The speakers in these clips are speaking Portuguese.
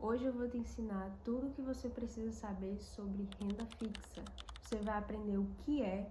Hoje eu vou te ensinar tudo o que você precisa saber sobre renda fixa. Você vai aprender o que é,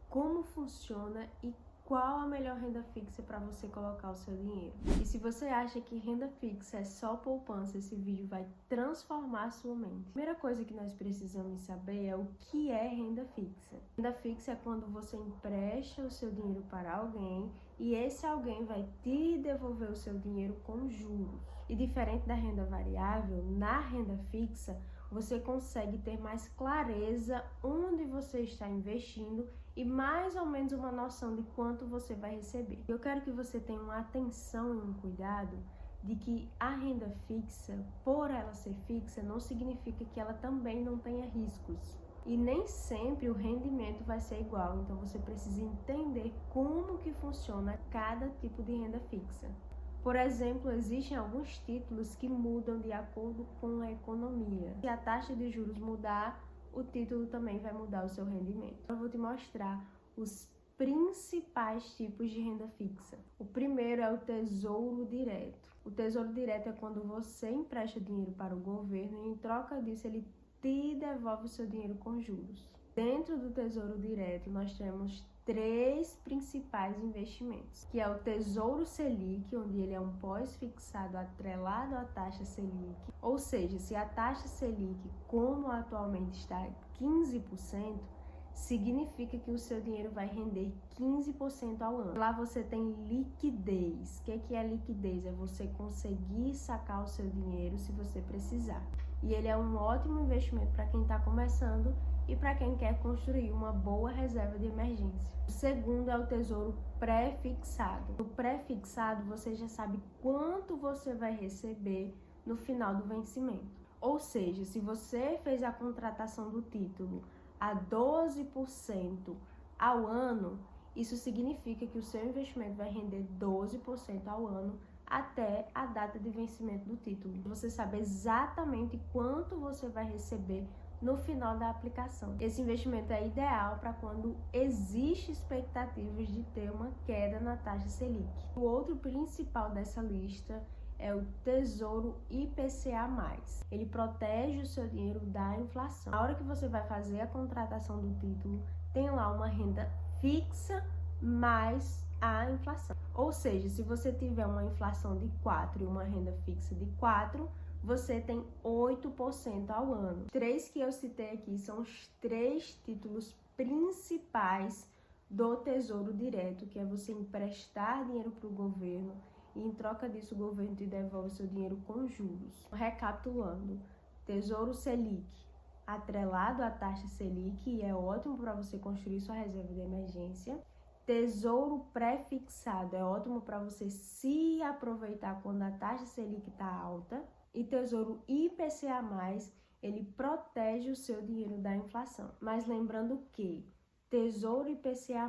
como funciona e qual a melhor renda fixa para você colocar o seu dinheiro. E se você acha que renda fixa é só poupança, esse vídeo vai transformar a sua mente. A primeira coisa que nós precisamos saber é o que é renda fixa. Renda fixa é quando você empresta o seu dinheiro para alguém e esse alguém vai te devolver o seu dinheiro com juros. E diferente da renda variável, na renda fixa, você consegue ter mais clareza onde você está investindo e mais ou menos uma noção de quanto você vai receber. Eu quero que você tenha uma atenção e um cuidado de que a renda fixa, por ela ser fixa, não significa que ela também não tenha riscos. E nem sempre o rendimento vai ser igual, então você precisa entender como que funciona cada tipo de renda fixa. Por exemplo, existem alguns títulos que mudam de acordo com a economia. Se a taxa de juros mudar, o título também vai mudar o seu rendimento. Eu vou te mostrar os principais tipos de renda fixa. O primeiro é o Tesouro Direto. O Tesouro Direto é quando você empresta dinheiro para o governo e em troca disso ele te devolve o seu dinheiro com juros. Dentro do Tesouro Direto, nós temos três principais investimentos, que é o Tesouro Selic, onde ele é um pós-fixado atrelado à taxa Selic, ou seja, se a taxa Selic, como atualmente está 15%, significa que o seu dinheiro vai render 15% ao ano. Lá você tem liquidez. O que é liquidez? É você conseguir sacar o seu dinheiro se você precisar. E ele é um ótimo investimento para quem está começando e para quem quer construir uma boa reserva de emergência. O segundo é o Tesouro Pré-fixado. No pré-fixado, você já sabe quanto você vai receber no final do vencimento. Ou seja, se você fez a contratação do título a 12% ao ano, isso significa que o seu investimento vai render 12% ao ano até a data de vencimento do título. Você sabe exatamente quanto você vai receber no final da aplicação. Esse investimento é ideal para quando existe expectativas de ter uma queda na taxa Selic. O outro principal dessa lista é o Tesouro IPCA+. Ele protege o seu dinheiro da inflação. Na hora que você vai fazer a contratação do título, tem lá uma renda fixa mais a inflação. Ou seja, se você tiver uma inflação de 4 e uma renda fixa de 4, você tem 8% ao ano. Os três que eu citei aqui são os três títulos principais do Tesouro Direto, que é você emprestar dinheiro para o governo e em troca disso o governo te devolve seu dinheiro com juros. Recapitulando, Tesouro Selic, atrelado à taxa Selic, e é ótimo para você construir sua reserva de emergência. Tesouro pré-fixado, é ótimo para você se aproveitar quando a taxa Selic está alta. E Tesouro IPCA+, ele protege o seu dinheiro da inflação. Mas lembrando que Tesouro IPCA+,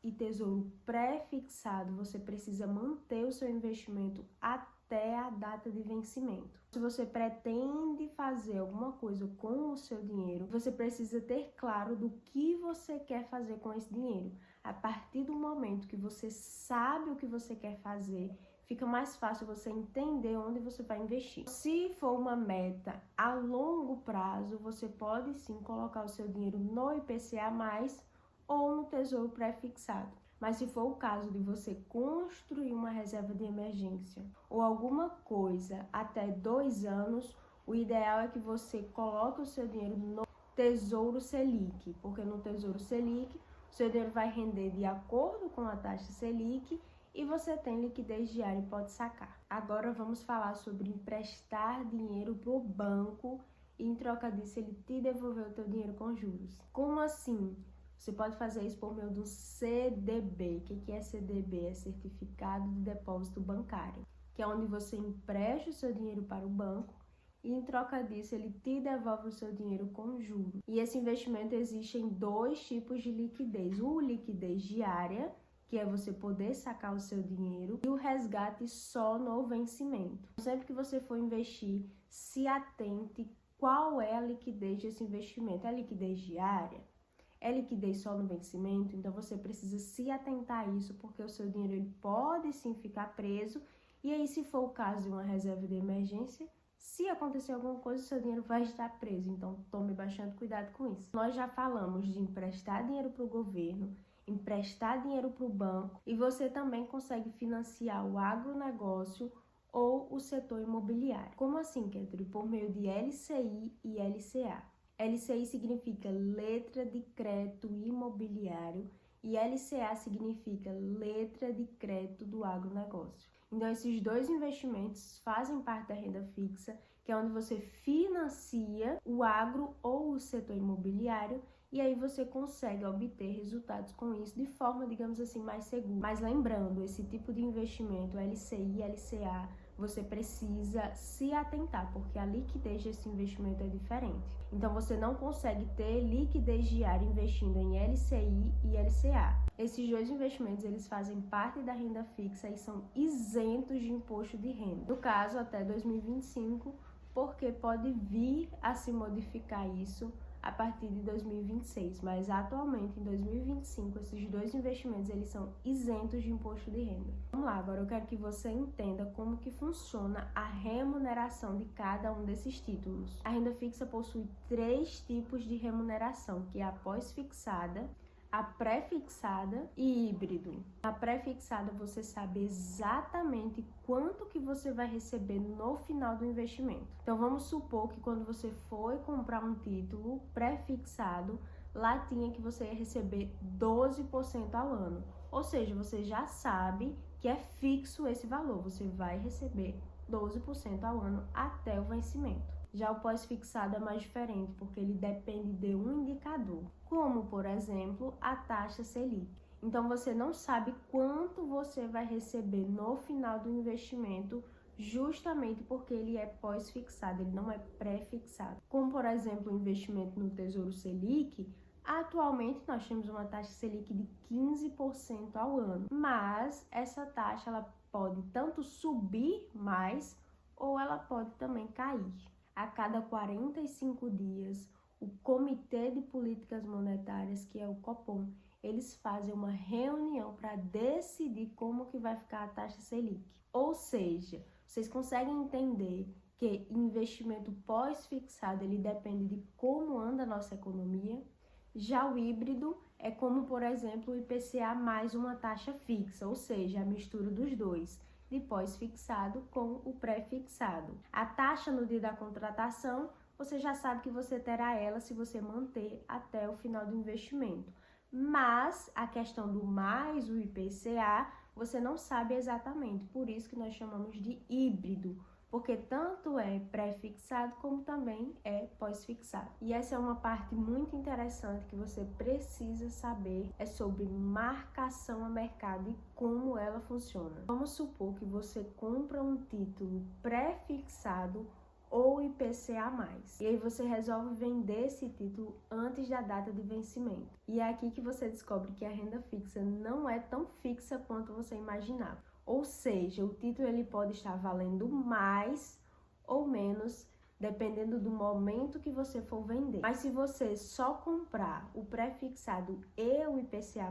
e Tesouro pré-fixado, você precisa manter o seu investimento até a data de vencimento. Se você pretende fazer alguma coisa com o seu dinheiro, você precisa ter claro do que você quer fazer com esse dinheiro. A partir do momento que você sabe o que você quer fazer, fica mais fácil você entender onde você vai investir. Se for uma meta a longo prazo, você pode sim colocar o seu dinheiro no IPCA+, ou no Tesouro Pré-fixado. Mas se for o caso de você construir uma reserva de emergência ou alguma coisa até 2 anos, o ideal é que você coloque o seu dinheiro no Tesouro Selic, porque no Tesouro Selic o seu dinheiro vai render de acordo com a taxa Selic e você tem liquidez diária e pode sacar. Agora vamos falar sobre emprestar dinheiro para o banco e em troca disso ele te devolver o teu dinheiro com juros. Como assim? Você pode fazer isso por meio do CDB. O que é CDB? É Certificado de Depósito Bancário, que é onde você empresta o seu dinheiro para o banco e em troca disso ele te devolve o seu dinheiro com juros. E esse investimento existe em 2 tipos de liquidez. O liquidez diária, que é você poder sacar o seu dinheiro, e o resgate só no vencimento. Sempre que você for investir, se atente qual é a liquidez desse investimento. É a liquidez diária? É liquidez só no vencimento? Então você precisa se atentar a isso, porque o seu dinheiro ele pode sim ficar preso. E aí, se for o caso de uma reserva de emergência, Se acontecer alguma coisa, o seu dinheiro vai estar preso, então tome bastante cuidado com isso. Nós já falamos de emprestar dinheiro para o governo, emprestar dinheiro para o banco, e você também consegue financiar o agronegócio ou o setor imobiliário. Como assim, Ketri? Por meio de LCI e LCA. LCI significa Letra de Crédito Imobiliário e LCA significa Letra de Crédito do Agronegócio. Então, esses dois investimentos fazem parte da renda fixa, que é onde você financia o agro ou o setor imobiliário, e aí você consegue obter resultados com isso de forma, digamos assim, mais segura. Mas lembrando, esse tipo de investimento, LCI, LCA, você precisa se atentar, porque a liquidez desse investimento é diferente. Então, você não consegue ter liquidez diária investindo em LCI e LCA. Esses dois investimentos, eles fazem parte da renda fixa e são isentos de imposto de renda. No caso, até 2025, porque pode vir a se modificar isso a partir de 2026, mas atualmente, em 2025, esses dois investimentos, eles são isentos de imposto de renda. Vamos lá, agora eu quero que você entenda como que funciona a remuneração de cada um desses títulos. A renda fixa possui 3 tipos de remuneração, que é a pós-fixada, a pré-fixada e híbrido. A pré-fixada você sabe exatamente quanto que você vai receber no final do investimento. Então vamos supor que quando você foi comprar um título pré-fixado, lá tinha que você ia receber 12% ao ano. Ou seja, você já sabe que é fixo esse valor, você vai receber 12% ao ano até o vencimento. Já o pós-fixado é mais diferente, porque ele depende de um indicador, como, por exemplo, a taxa Selic. Então, você não sabe quanto você vai receber no final do investimento, justamente porque ele é pós-fixado, ele não é pré-fixado. Como, por exemplo, o investimento no Tesouro Selic, atualmente nós temos uma taxa Selic de 15% ao ano, mas essa taxa ela pode tanto subir mais ou ela pode também cair. A cada 45 dias, o Comitê de Políticas Monetárias, que é o Copom, eles fazem uma reunião para decidir como que vai ficar a taxa Selic. Ou seja, vocês conseguem entender que investimento pós-fixado, ele depende de como anda a nossa economia. Já o híbrido é como, por exemplo, o IPCA mais uma taxa fixa, ou seja, a mistura dos dois, de pós-fixado com o pré-fixado. A taxa no dia da contratação, você já sabe que você terá ela se você manter até o final do investimento. Mas a questão do mais o IPCA, você não sabe exatamente, por isso que nós chamamos de híbrido, porque tanto é pré-fixado como também é pós-fixado. E essa é uma parte muito interessante que você precisa saber, é sobre marcação a mercado e como ela funciona. Vamos supor que você compra um título pré-fixado ou IPCA+. E aí você resolve vender esse título antes da data de vencimento. E é aqui que você descobre que a renda fixa não é tão fixa quanto você imaginava. Ou seja, o título ele pode estar valendo mais ou menos, dependendo do momento que você for vender. Mas se você só comprar o pré-fixado e o IPCA+,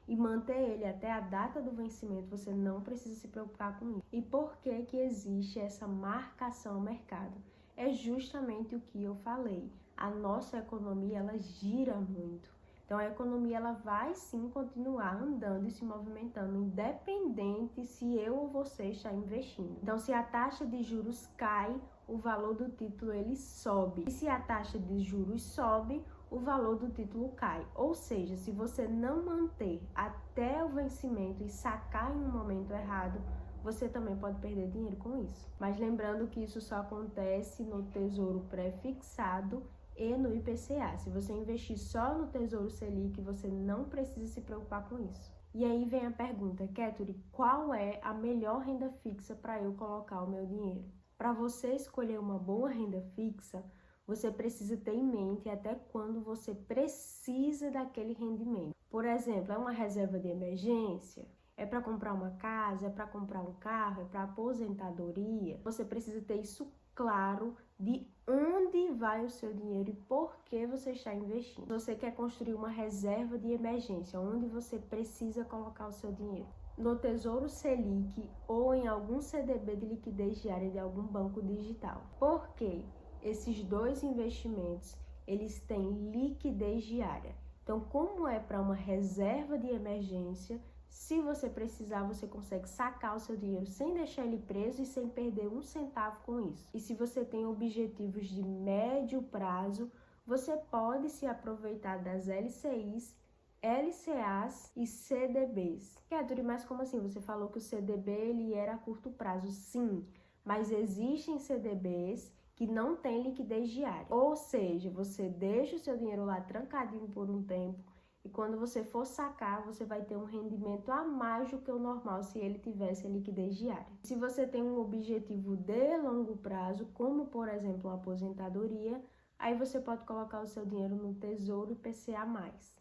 e manter ele até a data do vencimento, você não precisa se preocupar com isso. E por que que existe essa marcação ao mercado? É justamente o que eu falei. A nossa economia, ela gira muito. Então, a economia ela vai sim continuar andando e se movimentando, independente se eu ou você está investindo. Então, se a taxa de juros cai, o valor do título ele sobe. E se a taxa de juros sobe, o valor do título cai. Ou seja, se você não manter até o vencimento e sacar em um momento errado, você também pode perder dinheiro com isso. Mas lembrando que isso só acontece no Tesouro pré-fixado e no IPCA. Se você investir só no Tesouro Selic, você não precisa se preocupar com isso. E aí vem a pergunta, Ketri, qual é a melhor renda fixa para eu colocar o meu dinheiro? Para você escolher uma boa renda fixa, você precisa ter em mente até quando você precisa daquele rendimento. Por exemplo, é uma reserva de emergência? É para comprar uma casa? É para comprar um carro? É para aposentadoria? Você precisa ter isso claro de onde vai o seu dinheiro e por que você está investindo. Você quer construir uma reserva de emergência, onde você precisa colocar o seu dinheiro? no Tesouro Selic ou em algum CDB de liquidez diária de algum banco digital. Por quê? Esses dois investimentos, eles têm liquidez diária. Então, como é para uma reserva de emergência, se você precisar, você consegue sacar o seu dinheiro sem deixar ele preso e sem perder um centavo com isso. E se você tem objetivos de médio prazo, você pode se aproveitar das LCIs, LCAs e CDBs. Criatura, mas como assim? Você falou que o CDB ele era a curto prazo. Sim, mas existem CDBs que não tem liquidez diária. Ou seja, você deixa o seu dinheiro lá trancadinho por um tempo e quando você for sacar, você vai ter um rendimento a mais do que o normal se ele tivesse a liquidez diária. Se você tem um objetivo de longo prazo, como por exemplo a aposentadoria, aí você pode colocar o seu dinheiro no Tesouro IPCA+.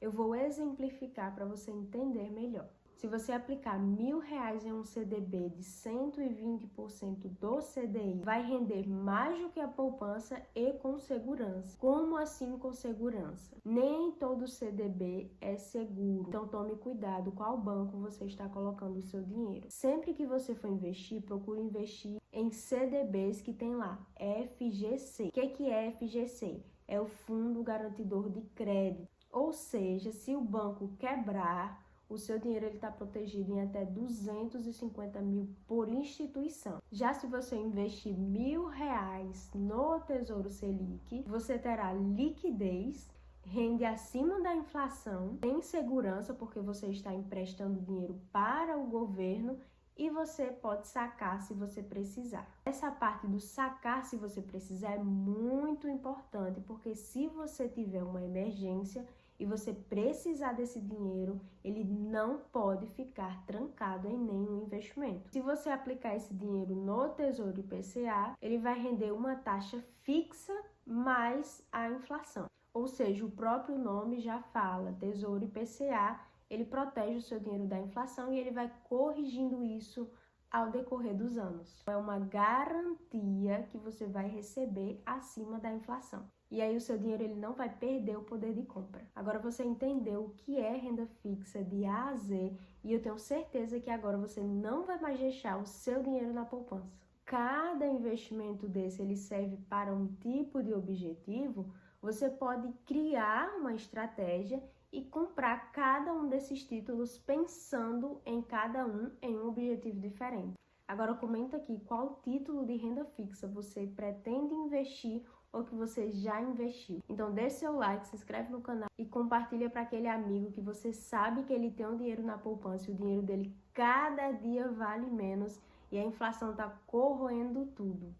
Eu vou exemplificar para você entender melhor. Se você aplicar R$1.000 em um CDB de 120% do CDI, vai render mais do que a poupança e com segurança. Como assim com segurança? Nem todo CDB é seguro, então tome cuidado qual banco você está colocando o seu dinheiro. Sempre que você for investir, procure investir em CDBs que tem lá FGC. O que é FGC? É o Fundo Garantidor de Crédito. Ou seja, se o banco quebrar, o seu dinheiro está protegido em até 250 mil por instituição. Já se você investir R$1.000 no Tesouro Selic, você terá liquidez, rende acima da inflação, tem segurança porque você está emprestando dinheiro para o governo e você pode sacar se você precisar. Essa parte do sacar se você precisar é muito importante, porque se você tiver uma emergência e você precisar desse dinheiro, ele não pode ficar trancado em nenhum investimento. Se você aplicar esse dinheiro no Tesouro IPCA, ele vai render uma taxa fixa mais a inflação. Ou seja, o próprio nome já fala, Tesouro IPCA, ele protege o seu dinheiro da inflação e ele vai corrigindo isso ao decorrer dos anos. É uma garantia que você vai receber acima da inflação. E aí o seu dinheiro ele não vai perder o poder de compra. Agora você entendeu o que é renda fixa de A a Z e eu tenho certeza que agora você não vai mais deixar o seu dinheiro na poupança. Cada investimento desse ele serve para um tipo de objetivo. Você pode criar uma estratégia e comprar cada um desses títulos pensando em cada um em um objetivo diferente. Agora comenta aqui qual título de renda fixa você pretende investir ou que você já investiu. Então deixe seu like, se inscreve no canal e compartilha para aquele amigo que você sabe que ele tem um dinheiro na poupança e o dinheiro dele cada dia vale menos e a inflação está corroendo tudo.